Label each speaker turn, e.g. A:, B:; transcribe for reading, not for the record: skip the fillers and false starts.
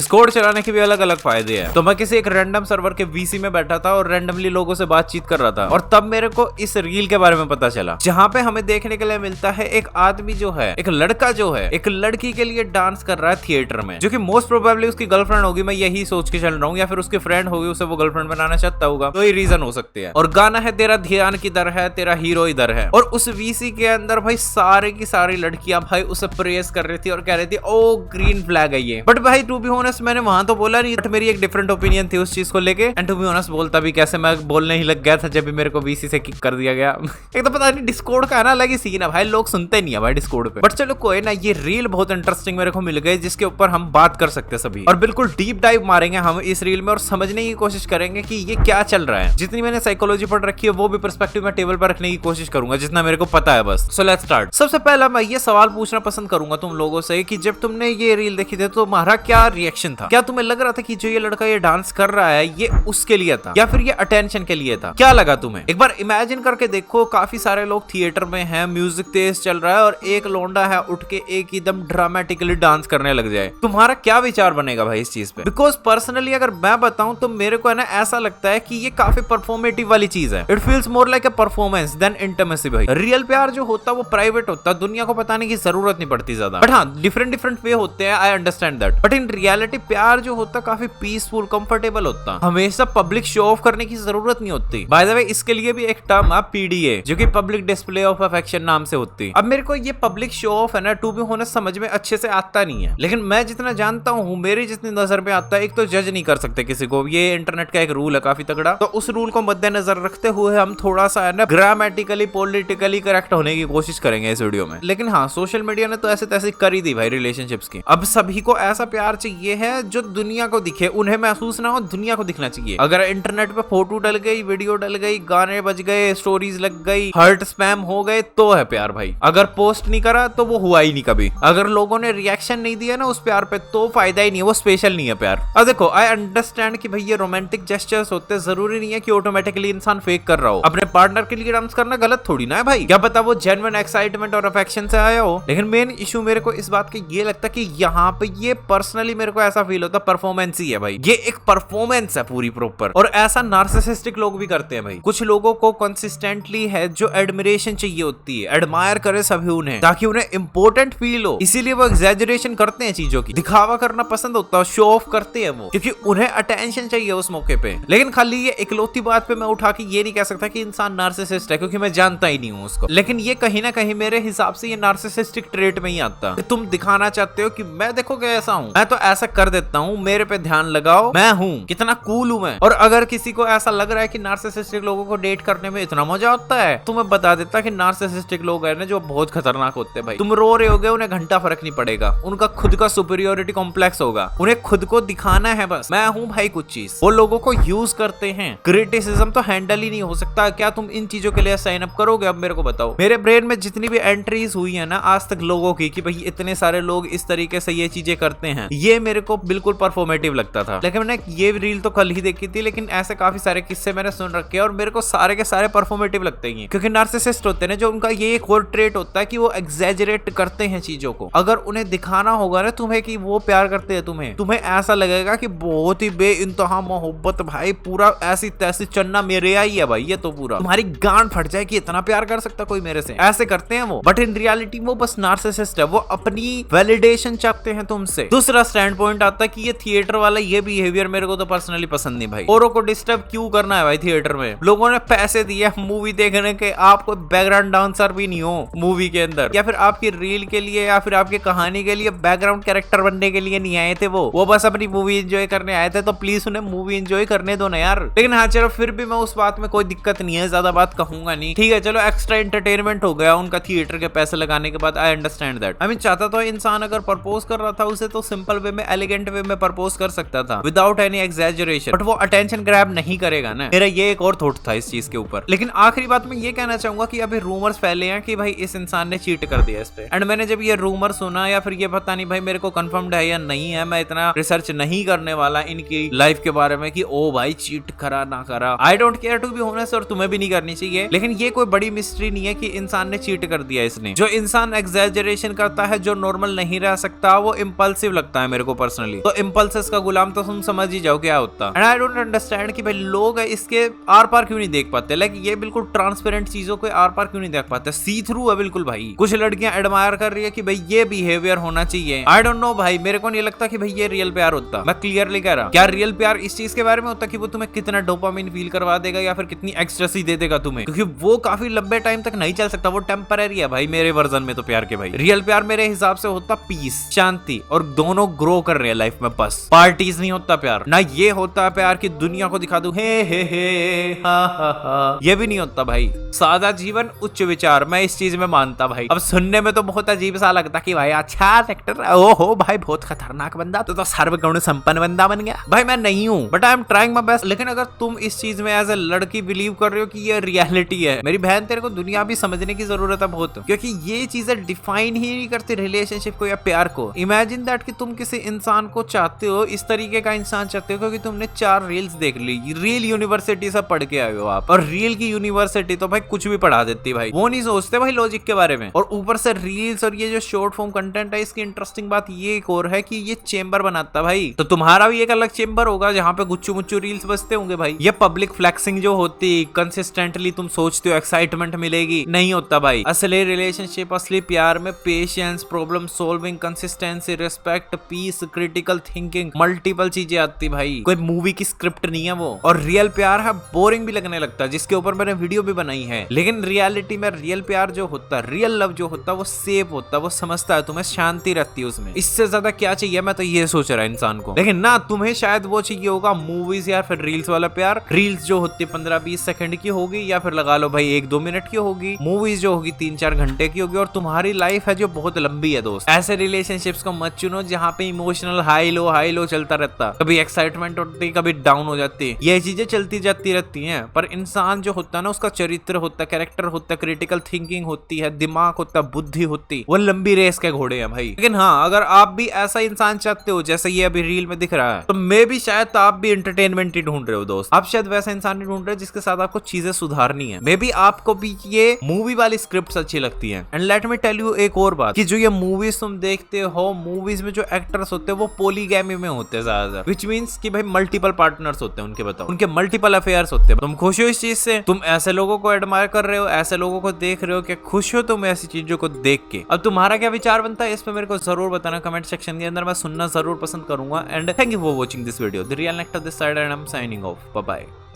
A: Discord चलाने के भी अलग अलग फायदे हैं। तो मैं किसी एक रैंडम सर्वर के वीसी में बैठा था और रैंडमली लोगों से बातचीत कर रहा था और तब मेरे को इस रील के बारे में पता चला, जहाँ पे हमें देखने के लिए मिलता है एक आदमी जो है, एक लड़का जो है, एक लड़की के लिए डांस कर रहा है थिएटर में, जो कि मोस्ट प्रोबेबली उसकी गर्लफ्रेंड होगी, मैं यही सोच के चल रहा हूँ, या फिर उसकी फ्रेंड होगी, उसे वो गर्लफ्रेंड बनाना चाहता होगा, तो ये रीजन हो सकते हैं। और गाना है तेरा ध्यान किधर है, तेरा हीरो इधर है। और उस वीसी के अंदर भाई सारे की सारी लड़कियां भाई उसे प्रेस कर रही थी और कह रही थी ओ ग्रीन फ्लैग है ये। बट भाई टू बी ऑनेस्ट मैंने वहां तो बोला नहीं, बट मेरी एक डिफरेंट ओपिनियन थी उस चीज को लेके। एंड टू बी ऑनेस्ट बोलता भी कैसे, मैं बोलने ही लग गया था जब भी मेरे को वीसी से किक कर दिया गया। एक तो पता नहीं डिस्कॉर्ड का ना अलग ही सीन है भाई, लोग सुनते नहीं है भाई डिस्कॉर्ड पे। बट चलो कोई ना, ये रील बहुत इंटरेस्टिंग मेरे को मिल गई जिसके ऊपर हम बात कर सकते हैं सभी, और बिल्कुल डीप डाइव मारेंगे हम इस रील में और समझने की कोशिश करेंगे कि ये क्या चल रहा है। जितनी मैंने साइकोलॉजी पढ़ रखी है वो भी पर्सपेक्टिव में टेबल पर रखने की कोशिश करूंगा जितना मेरे को पता है बस। So let's start. सबसे पहला मैं ये सवाल पूछना पसंद करूंगा तुम लोगों से कि जब तुमने ये रील देखी थी तो तुम्हारा क्या रिएक्शन था? क्या तुम्हें लग रहा था कि जो ये लड़का ये डांस कर रहा है ये उसके लिए था या फिर ये अटेंशन के लिए था? क्या लगा तुम्हें? एक बार इमेजिन करके देखो, काफी सारे लोग थिएटर में हैं, म्यूजिक तेज चल रहा है और एक लोंडा है उठ के एक एकदम ड्रामेटिकली डांस करने लग जाए, तुम्हारा क्या विचार बनेगा भाई इस चीज पे? बिकॉज पर्सनली अगर मैं बताऊं तो मेरे को है ना ऐसा लगता है कि ये काफी परफॉर्मेटिव वाली चीज है। It feels more like a performance than intimacy भाई। रियल प्यार जो होता है वो प्राइवेट होता है, दुनिया को बताने की जरूरत नहीं पड़ती ज्यादा। बट हाँ, डिफरेंट डिफरेंट वे होते हैं, I understand that. But in reality प्यार जो होता है काफी पीसफुल, कंफर्टेबल होता है, हमेशा पब्लिक शो ऑफ करने की जरूरत नहीं होती। बाय द वे इसके लिए भी एक टर्म है पीडीए, जो कि पब्लिक डिस्प्ले ऑफ अफेक्शन नाम से होती है। अब मेरे को ये पब्लिक शो ऑफ है ना टू बी होने समझ में अच्छे से आता नहीं है, लेकिन मैं जितना जानता हूँ, मेरी जितनी नजर में आता है, एक तो जज नहीं कर सकते किसी को, ये इंटरनेट का एक रूल है काफी तगड़ा। तो उस रूल को मद्देनजर रखते हुए हम थोड़ा सा है ना ग्रामेटिकली पॉलिटिकली करेक्ट होने की कोशिश करेंगे इस वीडियो में। लेकिन हाँ, सोशल मीडिया ने तो ऐसे तैसे कर ही दी भाई रिलेशनशिप्स की। अब सभी को ऐसा प्यार चाहिए है जो दुनिया को दिखे, उन्हें महसूस ना हो, दुनिया को दिखना चाहिए। अगर इंटरनेट पे फोटो डल गई, वीडियो डल गई, गाने बज गए, स्टोरीज लग गई, हार्ट स्पैम हो गए, तो है प्यार भाई। अगर पोस्ट नहीं करा तो वो हुआ ही नहीं कभी। अगर लोगों ने रिएक्शन नहीं दिया ना उस प्यार पे तो फायदा ही नहीं है, वो स्पेशल नहीं है प्यार। अब देखो, आई अंडरस्टैंड कि भाई ये रोमांटिक जेस्चर्स होते हैं, जरूरी नहीं है कि ऑटोमेटिकली इंसान फेक कर रहा हो। अपने पार्टनर के लिए डांस करना गलत थोड़ी ना है भाई, क्या पता वो जेन्युइन एक्साइटमेंट और अफेक्शन से आया हो। लेकिन मेन इशू मेरे को इस बात का ये लगता है कि यहाँ पे ये पर्सनली मेरे को ऐसा फील होता है परफॉर्मेंस ही है भाई, ये एक परफॉर्मेंस है पूरी प्रॉपर। और ऐसा नार्सिसिस्टिक लोग भी करते हैं भाई। कुछ लोगों को कंसिस्टेंटली है जो एडमिरेशन चाहिए होती है, एडमायर करे सभी उन्हें ताकि उन्हें इंपॉर्टेंट फील हो, इसीलिए वो एग्जैजरेशन करते हैं चीजों की, दिखावा करना पसंद होता है, शो ऑफ करते हैं वो, क्योंकि उन्हें अटेंशन चाहिए उस मौके पे। लेकिन खाली ये इकलौती बात पे मैं उठा के ये नहीं कह सकता कि इंसान नार्सिसिस्ट है, क्योंकि मैं जानता ही नहीं हूँ उसको। लेकिन ये कहीं ना कहीं मेरे हिसाब से ये नार्सिसिस्टिक ट्रेट में ही आता है। तुम दिखाना चाहते हो कि मैं देखो कैसा हूँ, मैं तो ऐसा कर देता हूँ, मेरे पे ध्यान लगाओ, मैं हूँ कितना कूल हूँ मैं। और अगर किसी को ऐसा लग रहा है कि नार्सिसिस्टिक लोगों को डेट करने में इतना मजा आता है, तो मैं बता देता कि नार्सिसिस्टिक लोग है ना जो बहुत खतरनाक होते हैं भाई। तुम रो रहे होगे, उन्हें घंटा फर्क नहीं पड़ेगा, उनका खुद का सुपीरियोरिटी कॉम्प्लेक्स होगा, उन्हें खुद को दिखाना है बस, मैं हूँ भाई कुछ चीज। वो लोगों को यूज करते हैं, क्रिटिसिज्म तो हैंडल ही नहीं हो सकता। क्या तुम इन चीजों के लिए साइन अप करोगे? अब मेरे को बताओ। मेरे ब्रेन में जितनी भी एंट्रीज हुई है ना आज तक लोगों की कि भाई इतने सारे लोग इस तरीके से ये चीजें करते हैं, ये मेरे को बिल्कुल परफॉर्मेटिव लगता था। लेकिन मैंने ये रील तो कल ही देखी थी, लेकिन ऐसे काफी सारे किस्से मैंने सुन रखे और मेरे को सारे के सारे परफॉर्मेटिव लगते हैं, क्योंकि नार्सिसिस्ट होते हैं जो उनका ये एक और ट्रेट होता है कि वो एग्जैजरेट करते हैं चीजों को। अगर उन्हें दिखाना होगा ना तुम्हें कि वो प्यार करते हैं, तुम्हें ऐसा लगेगा कि बहुत ही बेइंतहा मोहब्बत भाई, पूरा ऐसी तैसी चन्ना मेरे आई है भाई, ये तो पूरा तुम्हारी गांड फट जाए कि इतना प्यार कर सकता कोई मेरे से, ऐसे करते हैं वो। बट इन रियलिटी वो बस नार्सिसिस्ट है, वो अपनी वैलिडेशन चाहते हैं तुमसे। दूसरा स्टैंड पॉइंट आता है कि ये थिएटर वाला ये बिहेवियर मेरे को तो पर्सनली पसंद नहीं भाई। औरों को डिस्टर्ब क्यों करना है भाई थिएटर में? लोगों ने पैसे दिए मूवी देखने के, आपको बैकग्राउंड डांसर भी नहीं हो मूवी के अंदर, या फिर आपकी रील के लिए या फिर आपकी कहानी के लिए बैकग्राउंड कैरेक्टर बनने के लिए नहीं आए थे, वो बस अपनी मूवी एंजॉय करने आए थे। तो प्लीज उन्हें मूवी एंजॉय करने दो ना यार। लेकिन हाँ चलो, फिर भी मैं उस बात में कोई दिक्कत नहीं है, ज्यादा बात कहूंगा नहीं, ठीक है चलो एक्स्ट्रा एंटरटेनमेंट हो गया उनका थिएटर के पैसे लगाने के बाद। I understand that. I mean चाहता तो इंसान अगर प्रपोज कर रहा था उसे तो सिंपल वे में, एलिगेंट वे में प्रपोज कर सकता था विदाउट एनी एग्जैजरेशन, बट वो अटेंशन ग्रैब नहीं करेगा ना। मेरा ये एक और थॉट था इस चीज के ऊपर। लेकिन आखिरी बात मैं ये कहना चाहूंगा कि अभी रूमर्स फैले हैं कि भाई इस इंसान ने चीट कर दिया इस पे। एंड मैंने जब ये रूमर सुना, या फिर ये पता नहीं भाई मेरे को कंफर्म्ड है या नहीं है, मैं इतना रिसर्च नहीं करने वाला इनकी लाइफ के बारे में कि ओ भाई चीट करा ना करा, I don't care to be honest, और तुम्हें भी नहीं करनी चाहिए। लेकिन ये कोई बड़ी मिस्ट्री नहीं है कि इंसान ने चीट कर दिया इसने। जो इंसान एग्जैजरेशन करता है, जो नॉर्मल नहीं रह सकता, वो इंपल्सिव लगता है मेरे को पर्सनली। पर्सनली। तो इम्पल्सेस का गुलाम तो तुम समझ ही जाओ क्या होता। एंड आई डोंट अंडरस्टैंड कि भाई लोग इसके आर पार क्यों नहीं देख पाते। लाइक ये बिल्कुल ट्रांसपेरेंट चीजों को आर पार क्यों नहीं देख पाते, सी थ्रू है बिल्कुल भाई। कुछ लड़कियां एडमायर कर रही है कि भाई ये बिहेवियर होना चाहिए। आई डोंट नो भाई, मेरे को नहीं लगता कि भाई ये रियल प्यार होता। मैं क्लियरली कह रहा, क्या रियल प्यार इस चीज के बारे में होता कि वो तुम्हें कितना डोपामिन फील करवा देगा या फिर कितनी एक्सट्रेसी दे देगा तुम्हें, क्योंकि वो काफी लंबे टाइम तक नहीं चल सकता, वो टेम्पररी है भाई मेरे वर्जन में तो प्यार के। भाई रियल प्यार मेरे हिसाब से होता पीस, शांति, और दोनों ग्रो कर रहे हैं लाइफ में, बस पार्टीज नहीं होता प्यार ना। ये होता प्यार की दुनिया को दिखा दूं हे हा हा, ये भी नहीं होता भाई। सादा जीवन उच्च विचार, मैं इस चीज में मानता भाई। अब सुनने में तो बहुत अजीब सा लगता कि भाई अच्छा एक्टर, ओहो भाई बहुत खतरनाक बंदा, तो सर्वगुण संपन्न बंदा बन गया। भाई मैं नहीं हूँ, but I am trying my best. लेकिन अगर तुम इस चीज में एज ए लड़की बिलीव कर रहे हो कि ये रियलिटी है, मेरी बहन तेरे को दुनिया भी समझने की जरूरत है बहुत, क्योंकि ये चीजें डिफाइन ही नहीं करती रिलेशनशिप को या प्यार को। इमेजिन दैट कि तुम किसी इंसान को चाहते हो, इस तरीके का इंसान चाहते हो क्योंकि तुमने 4 रील्स देख ली, रील यूनिवर्सिटी से पढ़ के आए हो आप, और रील की यूनिवर्सिटी तो भाई कुछ भी पढ़ा देती भाई, वो नहीं सोचते भाई लॉजिक के बारे में। और ऊपर से रील्स और ये जो शॉर्ट फॉर्म कंटेंट है, इसकी इंटरेस्टिंग बात ये एक और है कि ये चेंबर बनाता भाई। तो तुम्हारा भी एक अलग चेंबर होगा जहाँ पे गुच्चू मुच्चू रील्स बजते होंगे भाई। ये पब्लिक फ्लेक्सिंग जो होती कंसिस्टेंटली तुम सोचते हो एक्साइटमेंट मिलेगी, नहीं होता भाई। असली रिलेशनशिप, असली प्यार में patience, problem solving, consistency, respect, peace, critical thinking, multiple चीजें आती भाई। कोई मूवी की स्क्रिप्ट नहीं है वो। और रियल प्यार है बोरिंग भी लगने लगता है, जिसके ऊपर मैंने वीडियो भी बनाई है। लेकिन रियलिटी में रियल प्यार जो होता है, रियल लव जो होता है, वो सेफ होता है, वो समझता है, तुम्हें शांति रहती है उसमें। इससे ज्यादा क्या चाहिए, मैं तो ये सोच रहा इंसान को। लेकिन ना तुम्हें शायद वो चाहिए होगा मूवीज या फिर रील्स वाला प्यार। रील्स जो होती है 15-20 सेकंड की होगी, या फिर लगा लो भाई 1-2 मिनट की होगी। मूवीज जो होगी 3-4 घंटे की होगी, और तुम्हारी लाइफ है जो बहुत लंबी है दोस्त। ऐसे रिलेशनशिप्स को मत चुनो जहाँ पे इमोशनल हाई लो चलता रहता, कभी एक्साइटमेंट होती, कभी डाउन हो जाती, ये चीजें चलती जाती रहती हैं। पर इंसान जो होता है ना, उसका चरित्र होता है, कैरेक्टर होता है, क्रिटिकल थिंकिंग होती है, दिमाग होता है, बुद्धि होती, वो लंबी रेस के घोड़े हैं भाई। लेकिन हाँ, अगर आप भी ऐसा इंसान चाहते हो जैसे ये अभी रील में दिख रहा है, तो मे भी शायद आप भी एंटरटेनमेंट ही ढूंढ रहे हो दोस्त। आप शायद वैसा इंसान ही ढूंढ रहे हो जिसके साथ आपको चीजें सुधारनी है। मे बी आपको भी ये मूवी वाली स्क्रिप्ट अच्छी लगती है। And let me tell you एक और बात, कि जो ये मूवीज तुम देखते हो, मूवीज में जो एक्टर्स होते हैं वो पोलीगैमी में होते हैं ज्यादातर, विच मीन्स कि भाई मल्टीपल पार्टनर्स होते हैं उनके, बताओ उनके मल्टीपल अफेयर्स होते हैं। तुम खुश हो इस चीज से? तुम ऐसे लोगों को एडमायर कर रहे हो, ऐसे लोगों को देख रहे हो, कि खुश हो तुम ऐसी चीजों को देख के? अब तुम्हारा क्या विचार बनता है इस पे मेरे को जरूर बताना कमेंट सेक्शन के अंदर, मैं सुनना जरूर पसंद करूंगा। And thank you for watching this video. The real nectar this side and I am signing off. Bye bye.